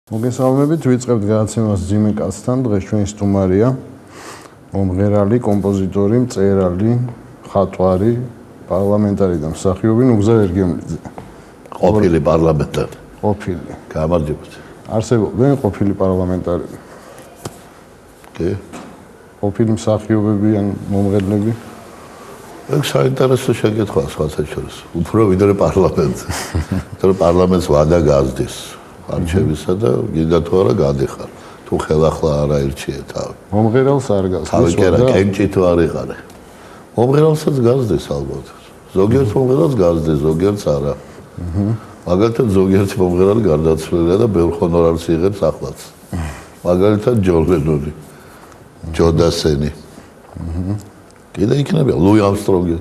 მოგესალმებით, ვიწყებთ გადაცემას ძიმე კაცთან. დღეს ჩვენი სტუმარია მომღერალი, კომპოზიტორი, მწერალი, ხატვარი, პარლამენტარი და მსახიობი ნუგზარ ერგემლიძე. ყოფილი პარლამენტარი. ყოფილი. გამარჯობთ. არსებობენ ყოფილი პარლამენტარები? კი. ყოფილი მსახიობები ან მომღერლები? ეგ საინტერესო შეკითხვაა სხვათა შორის. უფრო ვიდრე პარლამენტზე. თორე პარლამენტს ვადა გაზდის. არჩევისა და გინდა თუ არა გადიხარ. თუ ხელახლა არ აირჩიე თავი. მომღერალს არ გასდის. თავი კი არა, კენჭი თუ არ იყარე. მომღერალსაც გაზდის ალბათ. ზოგიერთ მომღერალს გაზდის, ზოგიერთს არა. მაგალითად ზოგიერთი მომღერალი გარდაცვლილია და ბევრ ჰონორარს იღებს ახლაც. მაგალითად ჯონ ლენონი, ჯო დასენი. კიდე იქნებია ლუი ამსტრონგი.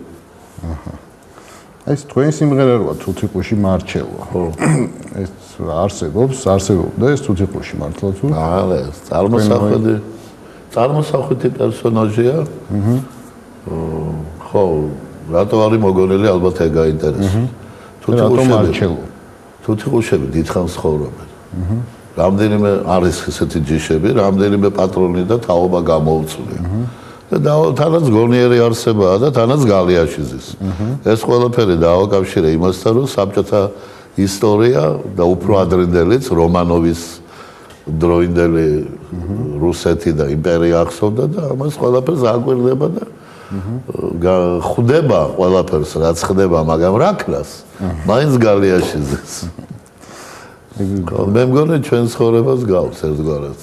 ეს თქვენი სიმღერაა თუთიყუში მარჩელვა. ხო. ეს არსებობდა ეს თუთიყუში მართლა თუ? არა, წარმოსახვეთი პერსონაჟია. ხო, რატო არის მოგონილი ალბათ ეგ გაინტერესებს. თუთიყუშები დიდხანს ცხოვრობენ. რამდენიმე არის ესეთი ჯიშები, რამდენიმე პატრონი და თაობა გამოუწვია. და თანაც გონიერი არსებაა და თანაც გალიაში ზის. ეს ყველაფერი დააკავშირე იმასთან, რომ საბჭოთა ისტორია და უფრო ადრინდელიც რომანოვის დროინდელი რუსეთი და იმპერია ახსოვდა და ამას ყველაფერს აკვირდება და ხვდება ყველაფერს რაც ხდება, მაგრამ რა ქნას? მაინც გალიაში ზის. მე მგონი ჩვენ ცხოვრებას გავს ერთგვარად.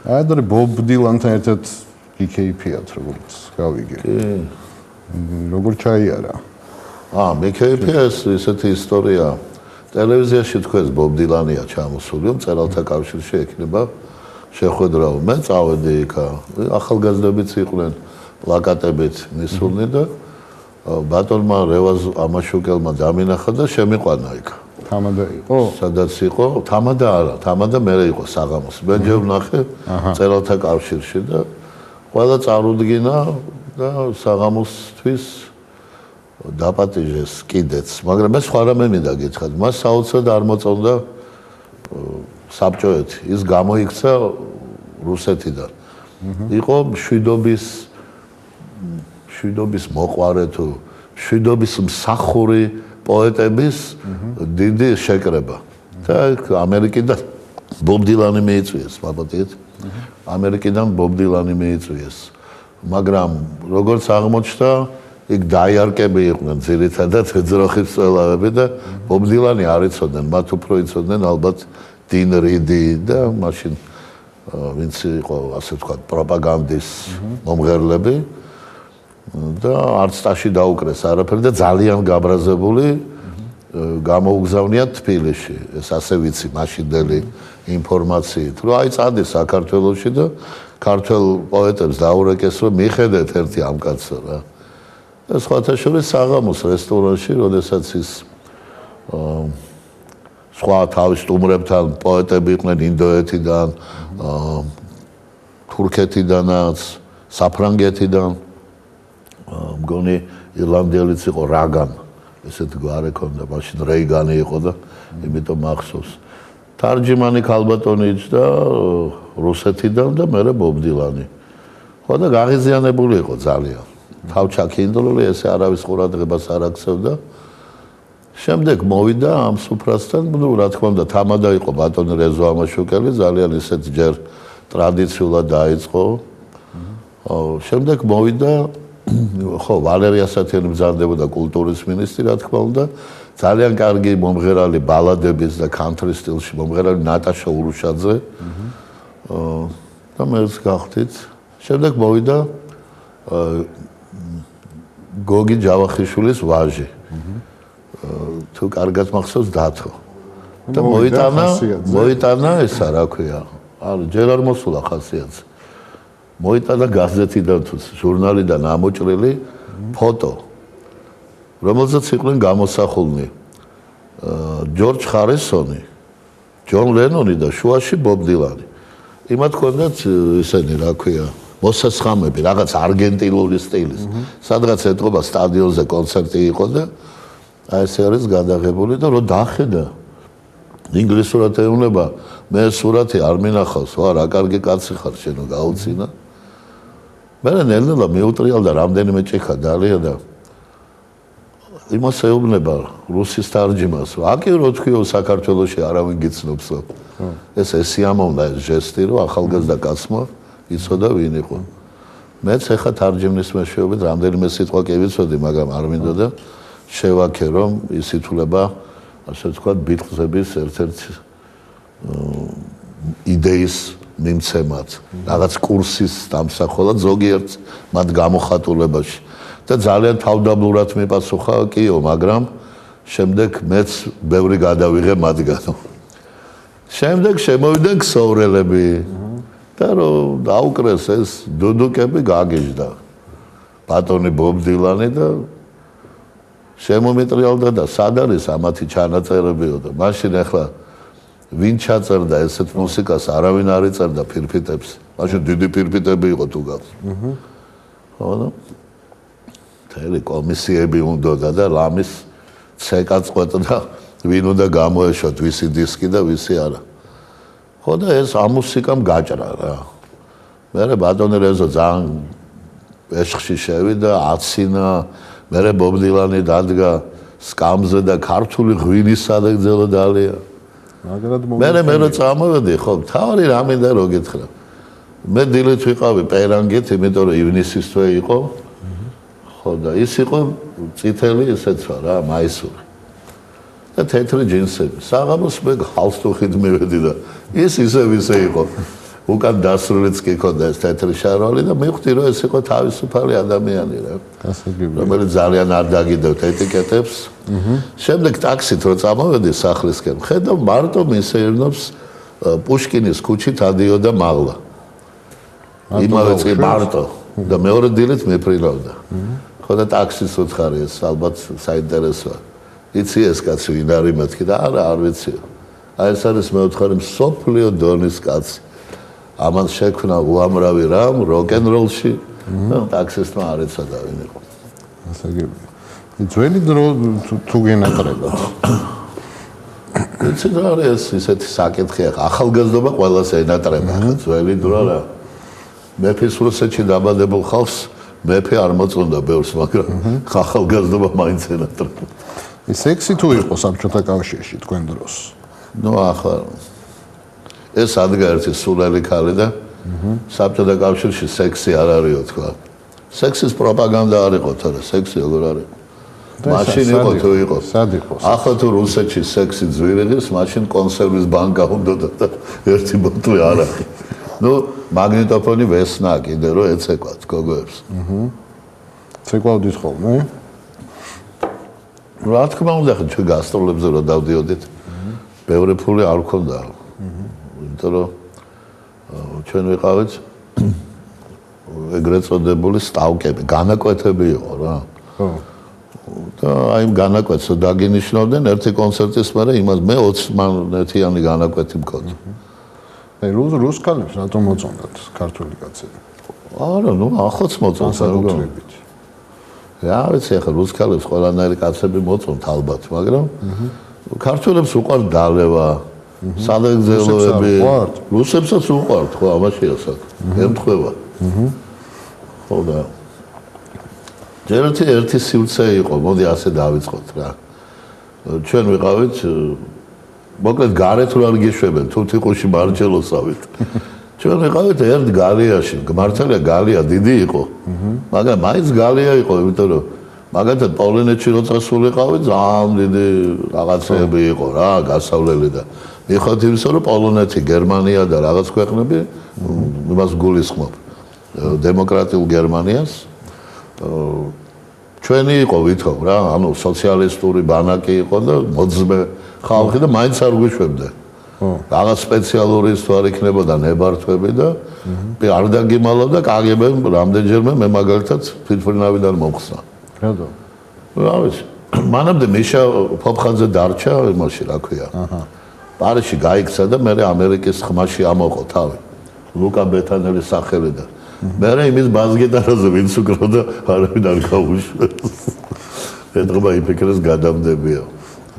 ადრე ბობ დილანთან ერთად მიქეიფიათ როგორც გავიგე. კი. როგორ ჩაიარა? მიქეიფია ესეთი ისტორია. ტელევიზიაში თქვენს ბობ დილანია ჩამოსული, მწერალთა კავშირში ექნება შეხვედრა. მე წავედი იქა. ახალგაზრდებიც იყვნენ, პლაკატებით მისულნი და ბატონმა რევაზ ამაშუკელმა დამინახა და შემიყვანა იქ. თამადა იყო? სადაც იყო? თამადა არა, თამადა მე იყო საღამოს. მე ჯერ ვნახე მწერალთა კავშირში და ყველა წარუდგინა და საღამოსთვის დაპატიჟეს კიდეც, მაგრამ მე სხვა რამე მინდა გითხრათ. მას საოცრად არ მოწონდა საბჭოეთი. ის გამოიქცა რუსეთიდან. იყო მშვიდობის მოყვარე თუ მშვიდობის მსახური პოეტების დიდი შეკრება. და ამერიკიდან ბობ დილანი მიიწვიეს, მაბატიეთ. ამერიკიდან ბობ დილანი მიიწვიეს. მაგრამ როგორც აღმოჩნდა, იქ დაიარკები იყვნენ ძირითადად ეძროხის წელავები და ბობ დილანი არ იცოდნენ, მათ უფრო იცოდნენ ალბათ 딘 რიდი და მაშინ ვინც იყო ასე ვთქვათ პროპაგანდის მომღერლები და არც ტაში დაუკრეს არაფერი და ძალიან გაბრაზებული გამოუგზავნიათ თბილისში. ეს ასე ვიცი მაშინდელი ინფორმაციით, რომ აი წადი საქართველოში და ქართველ პოეტებს დაურეკეს, რომ მიხედეთ ერთი ამ კაცო რა. და სხვათა შორის საღამოს რესტორანში, როდესაც ის სხვა თავის სტუმრებთან პოეტები იყვნენ ინდოეთიდან, თურქეთიდანაც, საფრანგეთიდან, მგონი ირლანდიელიც იყო რაგან, ესეთი გვარი ჰქონდა, მაშინ რეიგანი იყო და იმიტომ მახსოვს. თარჯიმანი ქალბატონი იჯდა რუსეთიდან და მე ბობ დილანი. ხო და გაღიზიანებული იყო ძალიან. თავჩაქინდლული, ესე არავის ყურადღებას არ აქცევდა. შემდეგ მოვიდა ამ სუფრასთან, ნუ რა თქმა უნდა, თამადა იყო ბატონი რეზო ამაშუკელი, ძალიან ისეთ ჯერ ტრადიციულად დაიწყო. შემდეგ მოვიდა, ხო, ვალერია სათიანი ბრძანდებოდა კულტურის მინისტრი, რა თქმა უნდა, ძალიან კარგი მომღერალი ბალადების და კანტრი სტილში მომღერალი ნატაშა ურუშაძე. და მეც გავხდით. შემდეგ მოვიდა გოგი ჯავახიშვილის ვაჟი. თუ კარგად მახსოვს დათო. და მოიტანა ესა რა ქვია. არა, ჯერ არ მოსულა ხასიათზე. მოიტანა გაზეთიდან თუ ჟურნალიდან ამოჭრილი ფოტო, რომელზეც იყვნენ გამოსახულნი ჯორჯ ხარისონი, ჯონ ლენონი და შუაში ბობ დილანი. იმათ ჰქონდათ ესენი რა ქვია, მოსასხამები, რაღაც არგენტინული სტილის. სადღაც ეტყობა სტადიონზე კონცერტი იყო და აი ეს არის გადაღებული და რო დახედა ინგლისურად ეუბნება, მე სურათი არ მინახავს, რა კარგი კაცი ხარ შენო გაუცინა. მე ნელ-ნელა მეუტრიალდა რამდენიმე ჭიქა დალია და იმას ეუბნება რუსის თარჯიმას, აკი რო თქვიო საქართველოში არავინ გიცნობსო. ეს სიამოვნა ეს ჟესტი, რომ ახალგაზრდა კაცმა იცოდა ვინ იყო. მეც ეხა თარჯიმნის მეშვეობით რამდენიმე სიტყვა კი ვიცოდი, მაგრამ არ მინდოდა შევაქე რომ ის ითვლება ასე ვთქვათ ბიტლზების ერთ-ერთ იდეის მიმცემად, რაღაც კურსის დამსახველად ზოგიერთ მათ გამოხატულებაში. და ძალიან თავდაბლურად მიპასუხა, კიო, მაგრამ შემდეგ მეც ბევრი გადავიღე მათგანო. შემდეგ შემოვიდა ქსოვრელები და რომ დაუკრეს ეს დუდუკები გაგიჟდა. ბატონი ბობ დილანი და შემომეტრიალდა და სად არის ამათი ჩანაწერებიო და მაშინ ახლა ვინ ჩაწერდა ესეთ მუსიკას, არავინ არ იწერდა ფირფიტებს. მაშინ დიდი ფირფიტები იყო თუ გავს. ხო? ელი კომისიები უნდა და ლამის ცეკა წყვეტდა ვინ უნდა გამოეშვათ ვისი დისკი და ვისი არა. ხო და ეს ამ მუსიკამ გაჭრა რა. მე ბატონი რეზო ძალიან ეშხში შევიდა, აცინა, მე ბობ დილანი დადგა სკამზე და ქართული ღვინის სადაგძელო დალია. მე წამოვედი, ხო, თავი რა მინდა რო გითხრა. მე დილით ვიყავი პერანგით, იმიტომ რომ ივნისის თვე იყო. და ის იყო წითელი ისეც რა, მაისური. და თეთრი ჯინსები. საღამოს მე ხალხთუხით მივედი და ის ისე იყო. უკან დასრულიც კი ქონდა ეს თეთრი შარვალი და მივხვდი რომ ეს იყო თავისუფალი ადამიანი რა. რომელიც ძალიან არ დაგიდევთ ეტიკეტებს. შემდეგ ტაქსით რო წამოვედი სახლისკენ, ხედავ მარტო მისეირნობს პუშკინის ქუჩით ადიოდა მაღლა. იმავე წი მარტო და მეორე დილით მეფრილავდა. ხო და ტაქსის უთხარი ეს ალბათ საინტერესოა. იცი ეს კაცი ვინ არის მეთქი და არა არ ვიციო. აი ეს არის მეუთხარი მსოფლიო დონის კაცი. ამან შექმნა უამრავი რამ როკ-ენ-როლში და ტაქსისტმა არ ეცადა ვინ იყო. ასაგები. ძველი დრო თუ გენატრებათ. იცი რა არის ისეთი საკითხია, ახალგაზრდობა ყველას ენატრება, ძველი დრო რა. მეფის რუსეთში დაბადებულ ხალხს მეფე არ მოწონდა ბევრს, მაგრამ ახალგაზრდობა მაინც ენატრება. სექსი თუ იყო საბჭოთა კავშირში თქვენ დროს? ნუ ახლა ეს ადგა ერთი სულელი ქალი და საბჭოთა კავშირში სექსი არ არისო თქვა. სექსის პროპაგანდა არ იყო თორე, სექსი როგორ არის? მაშინ იყო თუ იყო. სად იყო? ახლა თუ რუსეთში სექსი ძვირიღის, მაშინ კონსერვის ბანკა უნდა და ერთი ბოთლი არ არის. ნუ მაგნიტოფონი ვესნა კიდე რომ ეცეკვათ გოგოებს. ცეკვავდით ხოლმე? რა თქმა უნდა, ჩვენ გასტროლებზე რო დავდიოდით, ბევრი ფული არ გქონდა. იმიტომ რომ ჩვენ ვიყავით ეგრეთ წოდებული სტავკები, განაკვეთები იყო რა. ხო. და აი იმ განაკვეთს დაგინიშნავდნენ ერთი კონცერტის მერე იმას მე 20 მანეთიანი განაკვეთი მქონდა. აი რუსკალებს რატომ მოწონდათ ქართული კაცები? არა, ნუ ახოც მოწონს განსაკუთრებით. რა ვიცი, ახლა რუსკალებს ყველანაირი კაცები მოწონთ ალბათ, მაგრამ ქართველებს უყვართ დალევა, სადაგძელოები, რუსებსაც უყვართ, ხო, ამაშია საქმე. ემთხვევა. ხო და ერთი სივრცე იყო, მოდი ასე დავიწყოთ რა. ჩვენ ვიყავით მოკლედ გარეთ რო არ გიშვებენ, თუთიყუში მარჩელოსავით. ჩვენ ვიყავით ერთ გალიაში, მართალია გალია დიდი იყო. მაგრამ მაინც გალია იყო, იმიტომ რომ მაგალითად პოლონეთში რო წასულიყავით, ძალიან დიდი რაღაცები იყო რა, გასავლელი და მიხოთ იმისა, რომ პოლონეთი, გერმანია და რაღაც ქვეყნები იმას გულისხმობ. დემოკრატიულ გერმანიას ჩვენი იყო ვითომ რა, ანუ სოციალისტური ბანაკი იყო და მოძმე ხალხი და მაინც არ გვიშვებდნენ. რაღაც სპეციალური ის თუ არ იქნებოდა ნებართვები და არ დაგიმალავდა კაგებემ რამდენჯერმე მე მაგალითად თვითმფრინავიდან მომხსნა. რატო? რა ვიცი. მანამდე მიშა ფოფხაძე დარჩა იმაში, რა ქვია. პარიზში გაიქცა და მე ამერიკის ხმაში ამოყო თავი. ლუკა ბეთანელის სახელი და მე იმის ბაზგიტარაზე ვინც უკრავდა არავინ არ გაუშვეს. ეთქობა იფიქრეს გადამდებია.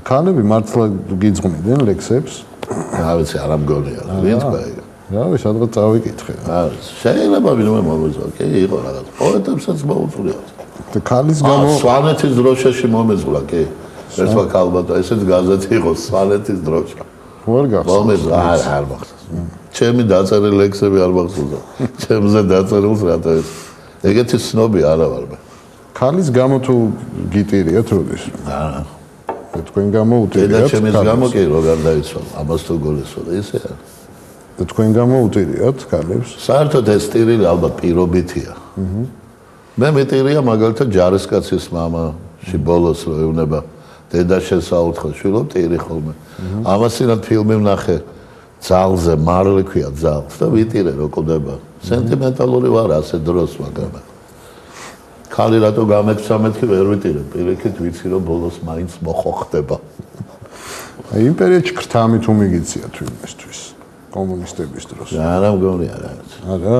ქალები მართლა გიძღვნიდნენ ლექსებს? რა ვიცი, არ ამგონია. ვინც გაიგე. რა ვიცი, სადღაც წავიკითხე. შეიძლება ვინმე მომეძო, კი, იყო რაღაც. პოეტებსაც მოუწვიათ. და ქალის გამო სვანეთის დროშაში მომეძვლა, კი. ერთმა ქალმა და ესეც გაზეთი იყო სვანეთის დროშა. ვერ გახსოვს. მომეძვლა, არ მახსოვს. ჩემი დაწერილი ლექსები არ მახსოვს. ჩემზე დაწერილს რატო ეს? ეგეთი ცნობი არა ვარ მე. ქალის გამო თუ გიტირიათ როდის? არა. თქვენ გამო უტირიათ. და ჩემის გამო კი როგორ დაიცვალა, ამას თუ გულისხმობ, ისე არა. და თქვენ გამო უტირიათ ქალებს? საერთოდ ეს ტირილი ალბათ პირობითია. მე მეტირია მაგალითად ჯარისკაცის მამაში ბოლოს რო ეუბნება დედა შესაუთხო შვილო ტირი ხოლმე. ამასინად ფილმი ვნახე ძალზე, მარლი ქვია ძალს და ვიტირე რო კვდება. სენტიმენტალური ვარ ასე დროს მაგრამ. ქალი რატო გამექცა მეთქი ვერ ვიტირებ, პირიქით ვიცი რომ ბოლოს მაინც მოხოხდება. აი იმპერიაჩი ქრთამით უმიგიციათ ვინმესთვის კომუნისტების დროს. არა მგონია რაღაც. არა.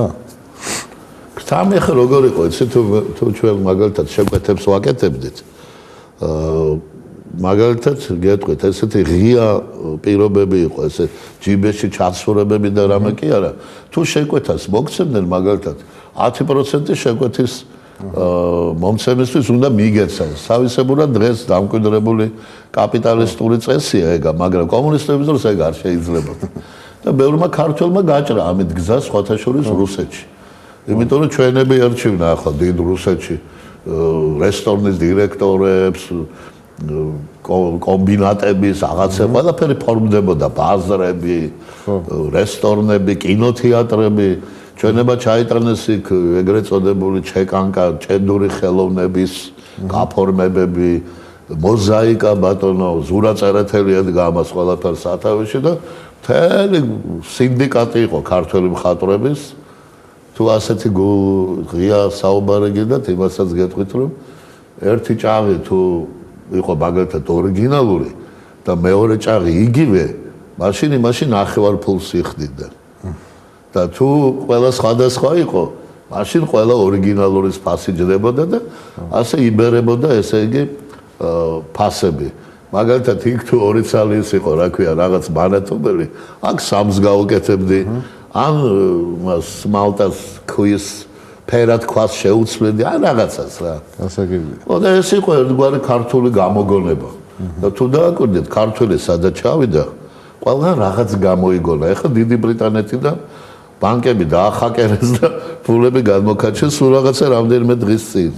ქრთამი ხა როგორ იყო, იცი თუ ჩვენ მაგალითად შეკვეთებს ვაკეთებდით. მაგალითად გეტყვით, ესეთი ღია პირობები იყო, ესე ჯიბეში ჩასურებები და რამე კი არა. თუ შეკვეთას მოგცემდნენ მაგალითად 10% შეკვეთის მომცემისთვის უნდა მიგეცეს. სავისებურად დღეს დამკვიდრებული კაპიტალისტური წესია ეგა, მაგრამ კომუნისტების დროს ეგ არ შეიძლება. და ბევრმა ქართველმა გაჭრა ამით გზა სხვათა შორის რუსეთში. იმიტომ რომ ჩვენები ერჩივნა ახლა დიდ რუსეთში რესტორნის დირექტორებს, კომბინატების რაღაცა ყველაფერი ფორმდებოდა, ბაზრები, რესტორნები, კინოთეატრები. ჩვენება ჩაიტანეს იქ ეგრეთ წოდებული ჩეკანკა, ჭედური ხელოვნების გაფორმებები, მოზაიკა ბატონო, ზურა წერეთელი ედგა ამას ყველაფერს სათავეში და მთელი სინდიკატი იყო ქართველი მხატვრების. თუ ასეთი ღია საუბარი გინდათ, იმასაც გეტყვით რომ ერთი ჭაღი თუ იყო მაგალითად ორიგინალური და მეორე ჭაღი იგივე, მაშინ იმაში ნახევარ ფულს იხდიდა. და თუ ყველა სხვადასხვა იყო, მაშინ ყველა ორიგინალურის ფასი ჯდებოდა და ასე იბერებოდა ესე იგი ფასები. მაგალითად იქ თუ 2 ცალის იყო, რა ქვია, რაღაც მანათობელი, აქ 3-ს გაუკეთებდი. ან მას მალტას ქვის ფერად ქვას შეუცვლედი, ან რაღაცას რა. გასაგებია. და ეს იყო ერთგვარი ქართული გამოგონება. და თუ დააკვირდეთ, ქართველი სადაც ჩავიდა, ყველგან რაღაც გამოიგონა. ეხლა დიდი ბრიტანეთიდან ბანკები დაახაკერეს და ფულები გადმოქაჩეს სულ რაღაცა რამდენიმე დღის წინ.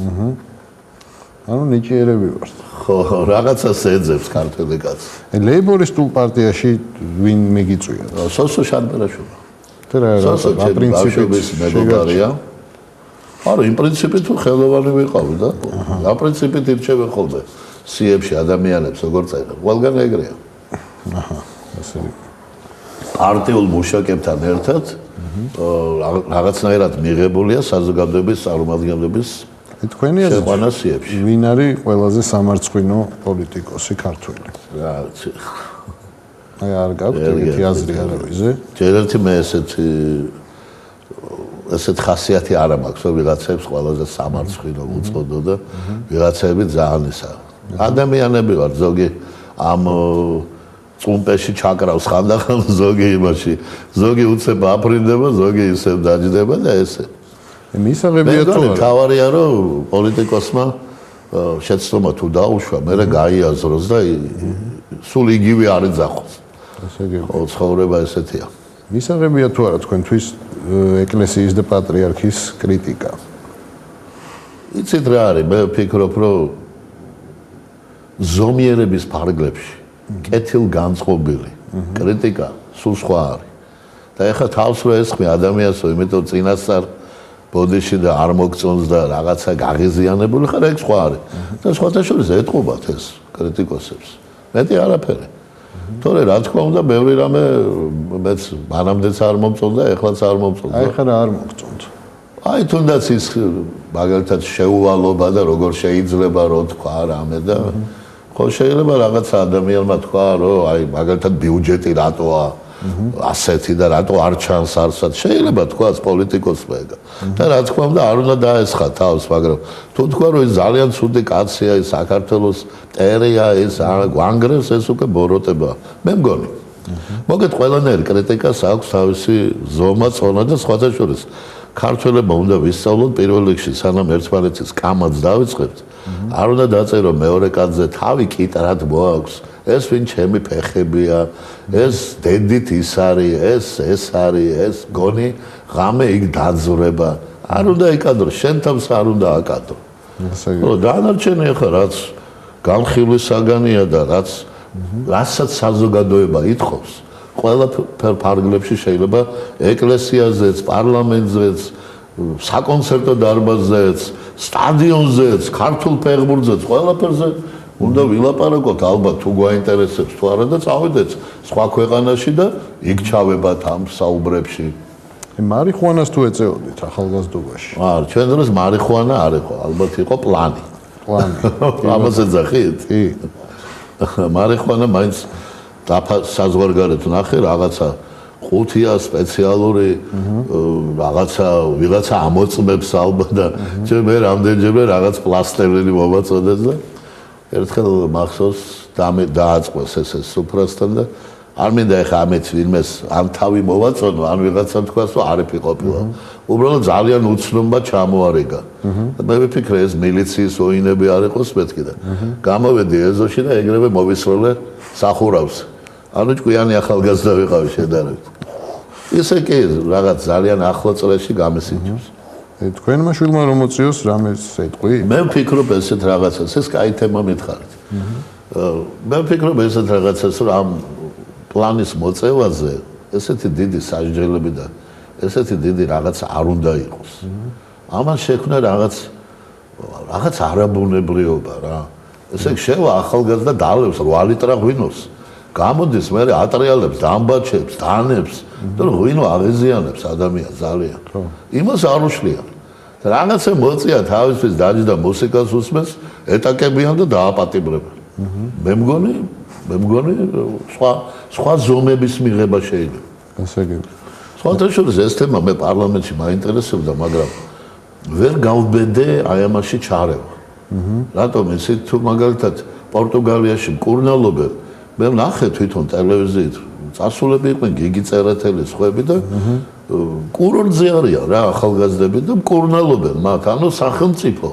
ანუ ნიჭიერები ვართ. ხო, რაღაცას ეძებს ქართველი კაცი. ლეიბორისტულ პარტიაში ვინ მიგიწვია? სოსო შანბერაშვილი. სოსო პრინციპის მეგობარია. არა, იმ პრინციპით თუ ხელოვანი ვიყავი და ამ პრინციპით ირჩევენ ხოლმე სიებში ადამიანებს როგორ წერენ. ყველგან ეგრეა. აჰა, ასე. პარტიულ მუშაკებთან ერთად რაღაცნაირად მიღებულია საზოგადოების წარმომადგენლების თქვენი შეყვანასიებში. ვინ არის ყველაზე სამარცხვინო პოლიტიკოსი ქართველი? რა ვიცი. აი არ გაქვთ ეგეთი აზრი არავიზე? ჯერ ერთი მე ესეთ ხასიათი არ მაქვს, რომ ვიღაცებს ყველაზე სამარცხვინო უწოდო და ვიღაცები ძალიან ისა. ადამიანები ვარ, ზოგი ამ წუმპეში ჩაკრავს ხანდახან, ზოგი იმაში, ზოგი უცებ აფრინდება, ზოგი ისევ დაჯდება და ესე. მისაღებია თუ არა? თავარია რომ პოლიტიკოსმა შეცდომა თუ დაუშვა, მერე გაიაზროს და სულ იგივე არ ეძახოს. ასე გიგო. ცხოვრება ესეთია. მისაღებია თუ არა თქვენთვის ეკლესიის და პატრიარქის კრიტიკა? იცით რა არის, მე ვფიქრობ, რომ ზომიერების ფარგლებში კეთილგანწყობილი კრიტიკა სულ სხვა არის. და ეხლა თავს რო ესხმი ადამიანს, იმიტომ წინასწარ ბოდიში და არ მოგწონს და რაღაცა გაღიზიანებული ხარ, ეგ სხვა არის. და სხვათა შორის ეტყობათ ეს კრიტიკოსებს. მეტი არაფერი. თორე რა თქმა უნდა, ბევრი რამე მეც მანამდეც არ მომწონდა, ეხლაც არ მომწონდა. აი ხა რა არ მოგწონთ? აი თუნდაც ის მაგალითად შეუვალობა და როგორ შეიძლება რო თქვა რამე და ხო შეიძლება რაღაცა ადამიანმა თქვა, რომ აი მაგალითად ბიუჯეტი რატოა ასეთი და რატო არ ჩანს არსად შეიძლება თქვას პოლიტიკოსმა ეგა და რა თქმა უნდა არ უნდა დაესხა თავს მაგრამ თუ თქვა რომ ის ძალიან ცუდი კაცია ის საქართველოს მტერია ეს გვანგრევს ეს უკვე ბოროტება მე მგონი მოგეთ ყველანაირ კრიტიკას აქვს თავისი ზომა წონა და სხვათა შორის ქართველებმა უნდა ვისწავლოთ პირველ რიგში სანამ ერთმანეთის კამაც დავიწყებთ არ უნდა დაწერო მეორე კაცზე თავი კიტრად მოაქვს ეს ვინ ჩემი ფეხებია ეს დედით ის არის ეს არის ეს გონი ღამე იქ დაძვრება არ უნდა იკადრო შენ თავს არ უნდა აკადრო დანარჩენი ახლა რაც განხილვის საგანია და რასაც საზოგადოება ითხოვს ყველაფერ ფარგლებში შეიძლება ეკლესიაზეც პარლამენტზეც საკონცერტო დარბაზზეც სტადიონზეც ქართულ ფეხბურთზეც ყველაფერზე უნდა ვილაპარაკოთ ალბათ თუ გვაინტერესებს თუ არა და წავიდეთ სხვა ქვეყანაში და იქ ჩავებათ ამ საუბრებში მარიხუანას თუ ეწეოდით ახალგაზრდობაში არა ჩვენ დროს მარიხუანა არ იყო ალბათ იყო პლანი ამას ეძახით კი მარიხუანა მაინც საზღვარგარეთ ნახე რაღაცა ხუთია სპეციალური ვიღაცა ამოწმებს ალბათ და ჩვენ მე რამდენჯერმე რაღაც პლასტელინი მომაწოდეს და ერთხელ მახსოვს დააწყვეს ეს სუფრასთან და არ მინდა ეხა ამეთ ვინმეს ამ თავი მოვაწონო ან ვიღაცამ თქვას რომ არეფი ყოფილა უბრალოდ ძალიან უცნობა ჩამოარიგა მე ვიფიქრე ეს მილიციის ოინები არ იყოს მეთქი და გამოვედი ეზოში და ეგრევე მოვისროლე სახურავს ანუ ჭკვიანი ახალგაზრდა ვიყავი შედარებით ისე კი რაღაც ძალიან ახლო წრეში გამესინჯებს თქვენმა შვილმა რომ მოწიოს რამეს ეთყვი მე ვფიქრობ ესეთ რაღაცას ეს კაი თემა მითხარით მე ვფიქრობ ესეთ რაღაცას რომ ამ პლანის მოწევაზე ესეთი დიდი სასჯელები და ესეთი დიდი რაღაც არ უნდა იყოს ამან შექმნა რაღაც არაბუნებრიობა რა ესე შევა ახალგაზრდა დალევს 8 ლიტრა ღვინოს გამოდის მე ატრიალებს დამბაჩებს დანებს და ღვინო აღეზიანებს ადამიანს ძალიან იმას არ უშლიან რაღაცა მოწია თავისთვის დაჯდა მუსიკას უსმენს ეტაკებიან და დააპატიმრებენ მე მგონი სხვა ზომების მიღება შეიძლება ასე იგი სხვათა შორის ეს თემა მე პარლამენტში მაინტერესებდა მაგრამ ვერ გავბედე აი ამაში ჩარევა რატომ ისე თუ მაგალითად პორტუგალიაში მკურნალობენ მე ვნახე თვითონ ტელევიზიით წასულები იყვნენ გიგი წერეთელი სხვები და კურორტზე არიან რა ახალგაზრდები და მკურნალობენ მათ ანუ სახელმწიფო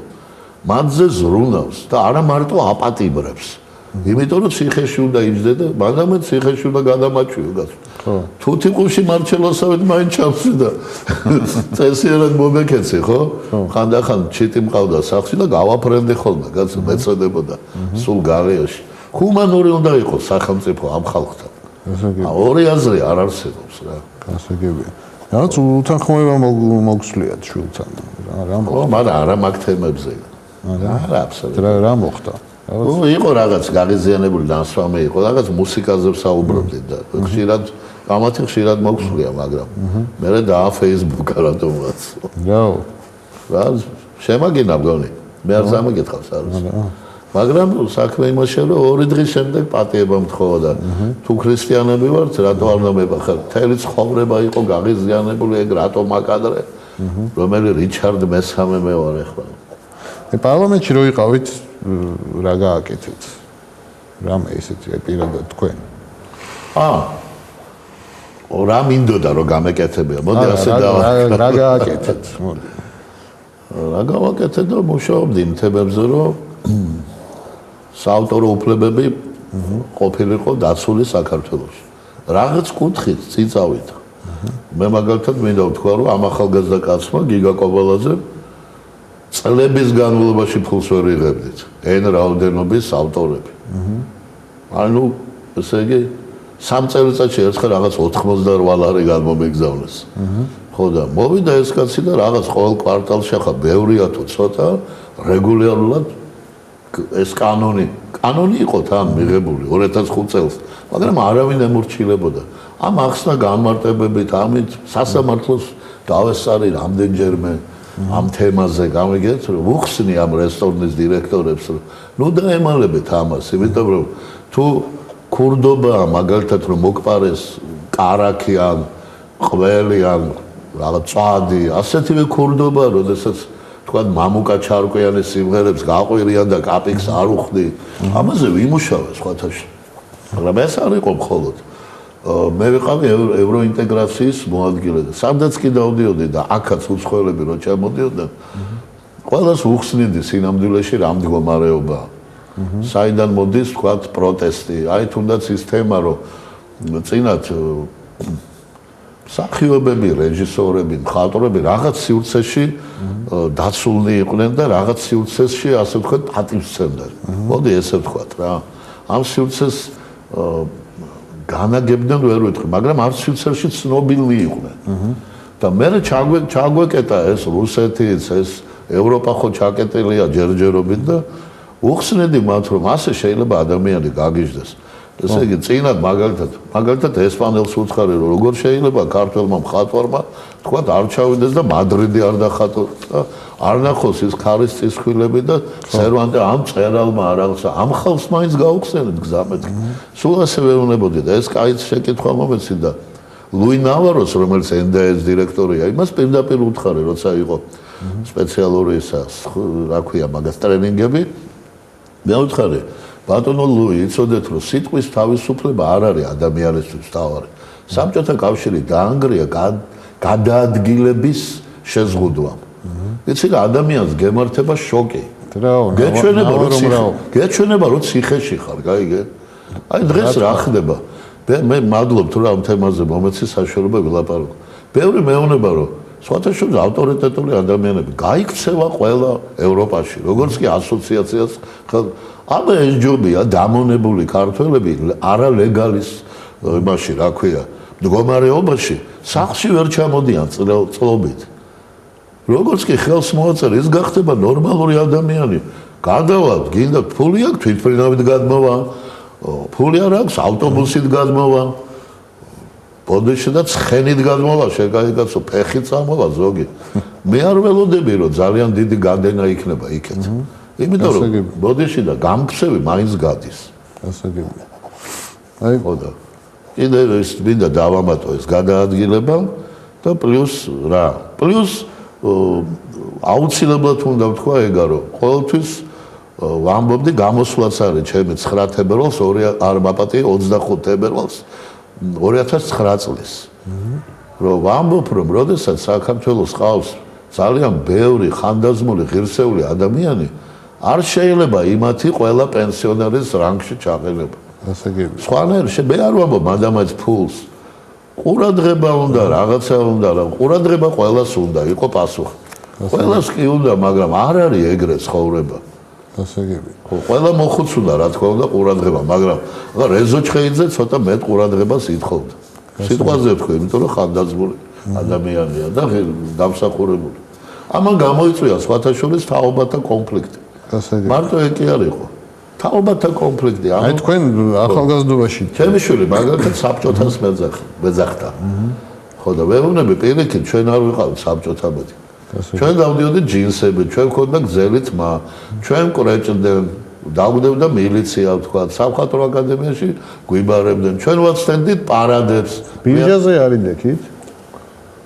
მათზე ზრუნავს და არა მარტო აპატიმრებს იმიტომ რომ ციხეში უნდა იჯდე და მადამეთ ციხეში უნდა გადამაჩვიო გასულ თუთიყუში მარჩელოსავით მაინც ჩავსვი და წესიერად მომეკეცი ხო ხანდახან ჩიტი მყავდა სახლში და გავაფრენდი ხოლმე გასულ მეწოდებოდა სულ გარეაში ჰუმანური უნდა იყოს სახელმწიფო ამ ხალხთან ორი აზრი არ არსებობს რა გასაგებია რაც უთანხმოება მოგსვლიათ შვილთან რა ხო მაგრამ არა მაგ თემებზე არა აბსოლუტურად რა მოხდა იყო რაღაც გაღიზიანებული დასვამე იყო რაღაც მუსიკაზე ვსაუბრობდით და ხშირად მოგსვლია მაგრამ მე და Facebook რატომღაც რა შემაგინა მგონი მე არ სამიგეთავს არის მაგრამ საქმე იმაშია რომ 2 დღის შემდეგ პატიება მთხოვა და თუ ქრისტიანები ვართ რატო არ უნდა მებახარ მთელი ცხოვრება იყო გაღიზიანებული ეგ რატო მაკადრე რომელი რიჩარდ მესამე მე ვარ ახლა პარლამენტში რო იყავით რა გააკეთეთ რამე ისეთი პირადად თქვენ რა მინდოდა რომ გამეკეთებია მოდი ასე რა გააკეთეთ მოდი რა გავაკეთეთ და მუშაობდი იმ თემებზე რომ საავტორო უფლებები ყოფილიყო დაცული საქართველოში რაღაც კუთხით წიწავით მე მაგალითად მინდა ვთქვა რომ ამ ახალგაზრდა კაცმა გიგა კობალაძე წლების განმავლობაში ფულს ვერ იღებდით εν რაოდენობის ავტორები ანუ ესე იგი 3 წელიწადში ერთხელ რაღაც 88 ლარი გამომეგზავნეს ხო და მოვიდა ეს კაცი და რაღაც ყოველ კვარტალში ახლა ბევრია თუ ცოტა რეგულარულად ეს კანონი იყო თან მიღებული 2005 წელს მაგრამ არავინ ემორჩილებოდა ამ ახსნა განმარტებებით ამით სასამართლოს დავესწარი რამდენჯერმე ამ თემაზე გამიგეთ რომ უხსნი ამ რესტორნის დირექტორებს რომ ნუ დაემალებეთ ამას იმიტომ რომ თუ ქურდობა მაგალითად რომ მოგპარეს კარაქი ან ყველი ან რაღაც წადი, ასეთივე ქურდობა, როდესაც თქვა მამუკა ჩარკვიანის სიმღერებს გაყვირიან და კაპიქს არ უხდი. ამაზე ვიმუშავე სხვათაშ. მაგრამ ეს არ იყო მხოლოდ. მე ვიყავი ევროინტეგრაციის მოადგილე და სადაც კი დავდიოდი და აქაც უცხოელები რო ჩამოდიოდნენ, ყველას უხსნიდი სინამდვილეში რა მდგომარეობაა. საიდან მოდის თქვა პროტესტი, აი თუნდაც ის თემა რომ წინათ მსახიობები, რეჟისორები, მხატვრები რაღაც სივრცეში დაცულნი იყვნენ და რაღაც სივრცეში ასე ვთქვათ პატივს სცემდნენ. მოდი ესე ვთქვათ რა. ამ სივრცეს განაგებდნენ ვერ ვიტყვი, მაგრამ ამ სივრცეში ცნობილნი იყვნენ. და მე ჩაგვეკეტა ეს რუსეთიც, ეს ევროპა ხო ჩაკეტილია ჯერჯერობით და უხსნედი მათ რომ ასე შეიძლება ადამიანი გაგიჟდეს. ესე იგი წინათ მაგალითად ესპანელს უცხარი რომ როგორ შეიძლება ქართველმა მხატვარმა თქვა არ ჩავიდეს და მადრიდი არ დახატოს და არ ნახოს ის ქარის წისქვილები და სერვანტე ამ წერალმა რაღაცა ამ ხალხს მაინც გაუხსენეთ გზამეთქი. სულ ასე ვერ უნებოდი და ეს კაიც შეკითხვა მომეცი და ლუი ნავაროს რომელიც NDS დირექტორია იმას პირდაპირ უთხარი როცა იყო სპეციალური რა ქვია მაგას ტრენინგები მე უთხარი ბატონო ლუი, იცოდეთ რომ სიტყვის თავისუფლება არ არის ადამიანისთვის თავარი. საბჭოთა კავშირი დაანგრია გადაადგილების შეზღუდვამ. იცი რა ადამიანს გემართება შოკი. გეჩვენება რომ ციხეში ხარ, გაიგე? აი დღეს რა ხდება? მე მადლობ თუ რა ამ თემაზე მომეცი საშუალება ვილაპარაკო. ბევრი მეუბნება რომ სხვათა შორის ავტორიტეტული ადამიანები გაიქცევა ყველა ევროპაში, როგორც კი ასოციაციას აბა ეს ჯობია დამონებული ქართველები არალეგალის იმაში რა ქვია მდგომარეობაში სახლში ვერ ჩამოდიან წლობით როგორც კი ხელს მოაწერა ის გახდება ნორმალური ადამიანი გადავალ გინდა ფული აქვს თვითმფრინავით გადმოვა ფული არ აქვს ავტობუსით გადმოვა ბოდიში და ცხენით გადმოვა შეგაიგაცო ფეხით წამოვა ზოგი მე არ ველოდები რომ ძალიან დიდი განდენა იქნება იქეთ იმიტომ რომ ბოდიში და გამქცევი მაინც გადის. ასე გიბი. აი ყოდა. კიდე ის მინდა დავამატო ეს გადაადგილება და პლუს რა. პლუს აუცილებლად უნდა ვთქვა ეგა რომ ყოველთვის ვამბობდი გამოსვლაც არის ჩემი 9 თებერვალს 25 თებერვალს 2009 წლის. რომ ვამბობ რომ როდესაც საქართველოს ყავს ძალიან ბევრი ხანდაზმული ღირსეული ადამიანი არ შეიძლება იმათი ყველა პენსიონერის რანგში ჩაყენება. ასე გები. სხვანაირად მე არ ვამბობ მადამაც ფულს. ყურადღება უნდა, რაღაცა უნდა, ყურადღება ყველას უნდა, იყო პასუხი. ყველას კი უნდა, მაგრამ არ არის ეგრე ცხოვრება. ასე გები. ხო, ყველა მოხუც უნდა, რა თქმა უნდა, ყურადღება, მაგრამ რეზო ჩხეიძე ცოტა მეტ ყურადღებას ითხოვდა. სიტყვაზე ვთქვი, იმიტომ რომ ხანდაზმული ადამიანია და დამსახურებული. ამან გამოიწვია სხვათა შორის თაობათა კონფლიქტი. მარტო ეგ კი არ იყო. თაობათა კონფლიქტი. აი თქვენ ახალგაზრდობაში ჩემი შვილი მაგალითად საბჭოთას მეძახდა. ხო და ვეუბნები პირიქით ჩვენ არ ვიყავით საბჭოთაბედი. ჩვენ დავდიოდით ჯინსები, ჩვენ ვქონდა გზელი თმა, ჩვენ კრეჭდნენ, დავდევდა მილიცია თქვა, სამხატვრო აკადემიაში გვიბარებდნენ. ჩვენ ვაცდენდით პარადებს. ბირჟაზე არ იდექით?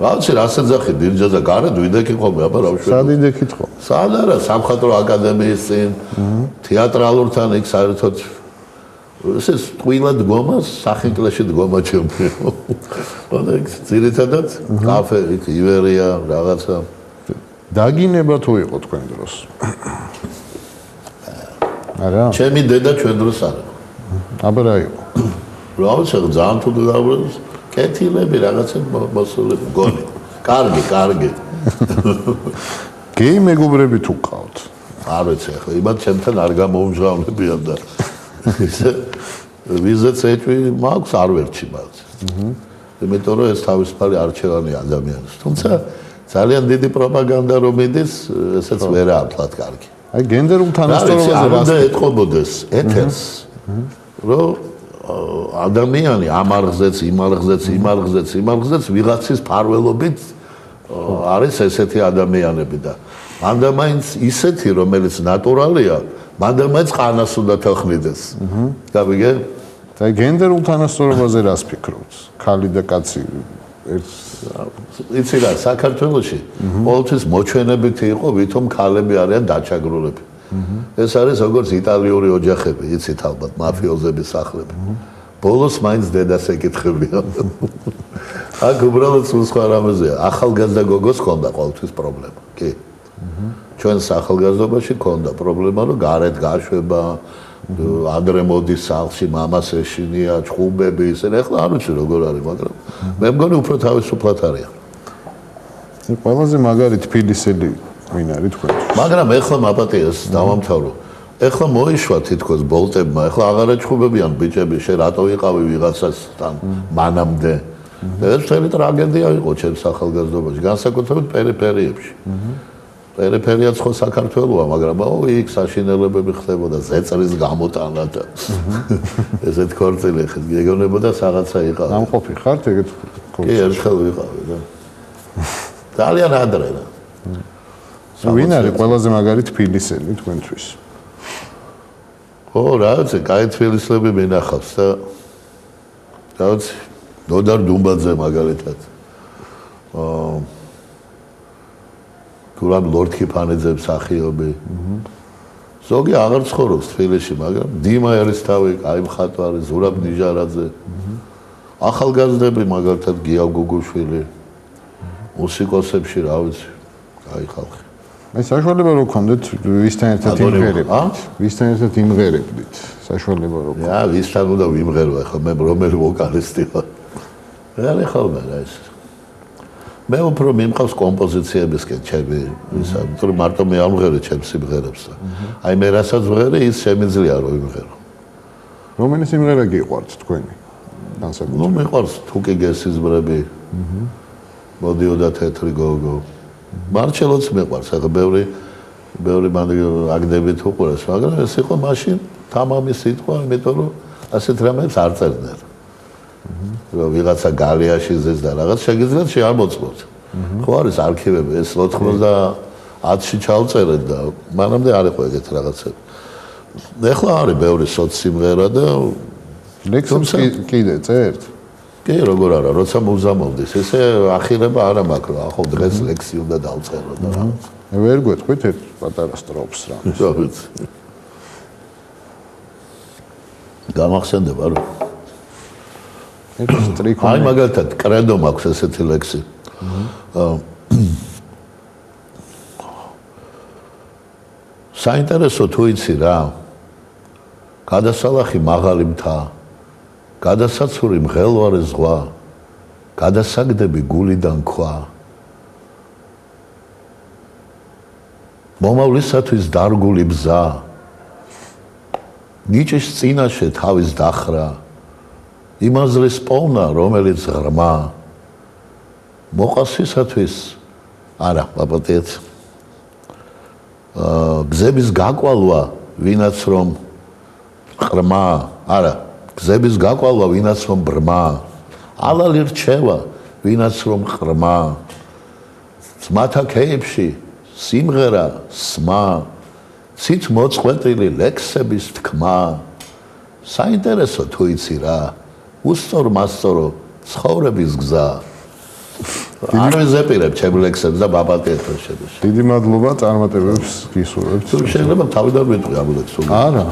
რაცი რასაც ახი ბირჟაზე გარეთ ვიდექი ხოლმე, აბა რა ვშვი. სად იდექით ხო? სად არა, სამხატვრო აკადემიის წინ, თეატრალურთან იქ საერთოდ ესე ტყუილა დგომას, სახინკლეში დგომა ჩემი. ხოდა იქ ძირითადად კაფე, იქ ივერია, რაღაცა. დაგინება თუ იყო თქვენ დროს? არა. ჩემი დედა ჩვენ დროს არ იყო. აბა რა იყო? რა ვიცი, ძალიან თუ დაბრუნდეს. კეთილები რაღაცა მოსულები გონი. კარგი. გეი მეგობრები თუ ყავთ? არ ვიცი ახლა, იმათ ჩემთან არ გამოუმჟღავნებიან და ისე ვიზაც ეჭვი მაქვს არ ვერჩი მათ. იმიტომ რომ ეს თავისუფალი არჩევანი ადამიანის. თუმცა ძალიან დიდი პროპაგანდა რომ მიდის, ესეც ვერაა თლად კარგი. აი გენდერულ თანასწორობაზე რა უნდა ეთყობოდეს ეთერს, რომ ადამიანი ამარღზეც, იმარღზეც ვიღაცის ფარველობით არის ესეთი ადამიანები და მანდა მაინც ისეთი რომელიც ნატურალია, მანდა მაინც ყანას უნდა თოხმიდეს. გავიგე? და გენდერულ თანასწორობაზე რას ფიქრობთ? ქალი და კაცი იცი რა, საქართველოში ყოველთვის მოჩვენებითი იყო, ვითომ ქალები არიან დაჩაგრულები. ეს არის როგორც იტალიური ოჯახები, იცით ალბათ, მაფიოზების სახლები. ბოლოს მაინც დედას ეკითხებიან. აქ უბრალოდ სხვა რამეზეა. ახალგაზრდა გოგოს ჰქონდა ყოველთვის პრობლემა. კი. ჩვენს ახალგაზრდობაში ჰქონდა პრობლემა, რომ გარეთ გაშვება, ადრე მოდის სახლში, მამას ეშინია, ჭუბები, ისე. ეხლა არ ვიცი როგორ არის, მაგრამ მე მგონი უფრო თავისუფლად არიან. ყველაზე მაგარი თბილისელი ვინ არის თქვენ? მაგრამ ეხლა მაპატიეს დავამთავრო. ეხლა მოიშვა თითქოს ბოლტებმა, ეხლა აღარ ეჭუბებიან ბიჭები, შე რატო ვიყავი ვიღაცასთან მანამდე. ეს მთელი ტრაგედია იყო ჩემს ახალგაზრდობაში, განსაკუთრებით პერიფერიებში. პერიფერიაც ხო საქართველოა, მაგრამ იქ საშინელებები ხდებოდა ზეწრის გამოტანა და ესეთ ქორწილი გეგონებოდა რაღაცა იყავი. ამყოფი ხართ ეგეთ კი, ერთხელ ვიყავი და ძალიან ადრე რა. ვინ არის ყველაზე მაგარი თბილისელი თქვენთვის? ო, რა ვიცი, კაი თბილისლები მინახავს და რა ვიცი, ნოდარ დუმბაძე მაგალითად. თურმე ლორდ ქიფანიძე მსახიობი. ზოგი აღარ ცხოვრობს თბილისში, მაგრამ დიმა ერისთავი, კაი მხატვარი, ზურაბ ნიჟარაძე. ახალგაზრდები მაგალითად გია გუგუშვილი. მუსიკოსებში რა ვიცი, კაი ხალხი. აი საშუალება რო გქონდეთ ვისთან ერთად იმღერებდით? ვისთან ერთად იმღერებდით? საშუალება რო გქონდეთ? რა, ვისთან უნდა ვიმღერო ახლა, მე რომელი ვოკალისტი ვარ? რა ხალხი ეს? მე უფრო მიმყავს კომპოზიციებისკენ ჩემი, ისა, თორემ მარტო მე ამღერე ჩემს სიმღერებს და აი მე რასაც ვღერე, ის შემიძლია რომ ვიმღერო. რომელი სიმღერა გიყვართ თქვენი? განსაკუთრებით. ნუ მიყვარს თუკი გესიზმრები. მოდიოდა თეთრი გოგო. მარჩელოც მიყვარს, ახლა ბევრი მან აგდებით უყურეს, მაგრამ ეს იყო მაშინ თამამი სიტყვა, იმიტომ რომ ასეთ რამებს არ წერდნენ. რომ ვიღაცა გალიაში ზეს და რაღაც შეგიძლიათ შეამოწმოთ. ხო არის არქივები, ეს 90-ში ჩავწერეთ და მანამდე არ იყო ეგეთ რაღაცები. ეხლა არის ბევრი სოციმღერა და ლექსებს კიდე წერთ? კი, როგორ არა, როცა მუზამოვდის, ესე ახირება არა მაქვს, ახო დღეს ლექსი უნდა დავწერო და რაღაც. ვერ გვეთქვით ერთ პატარა სტროფს რა. გამახსენდება რომ ეს სტრიქონი. აი მაგალითად კრედო მაქვს ესეთი ლექსი. საინტერესო თუ იცი რა. გადასალახი მაღალი მთა, გადასაცური მღელვარე ზღვა, გადასაგდები გულიდან ქვა. მომავლისათვის დარგული ბზა, ნიჭის წინაშე თავის დახრა, იმაზრის პოვნა, რომელიც ღრმა, მოყასისათვის, არა, პაპატიეთ, გზების გაკვალვა, ვინაც რომ ღრმა, არა, გზების გაკვალვა, ვინაც რომ ბრმა, ალალი რჩევა, ვინაც რომ ღრმა, ძმათა ქეებში სიმღერა, სმა, ცით მოწყვეტილი ლექსების თქმა. საინტერესო თუ იცი რა, უსწორ მასწორო ცხოვრების გზა. არ ვიზეპირებ ჩემ ლექსებს და ბაბატიეთო შედეს. დიდი მადლობა წარმატებებს გისურვებთ. შეიძლება თავიდან ვიტყვი ამ ლექსს. არა.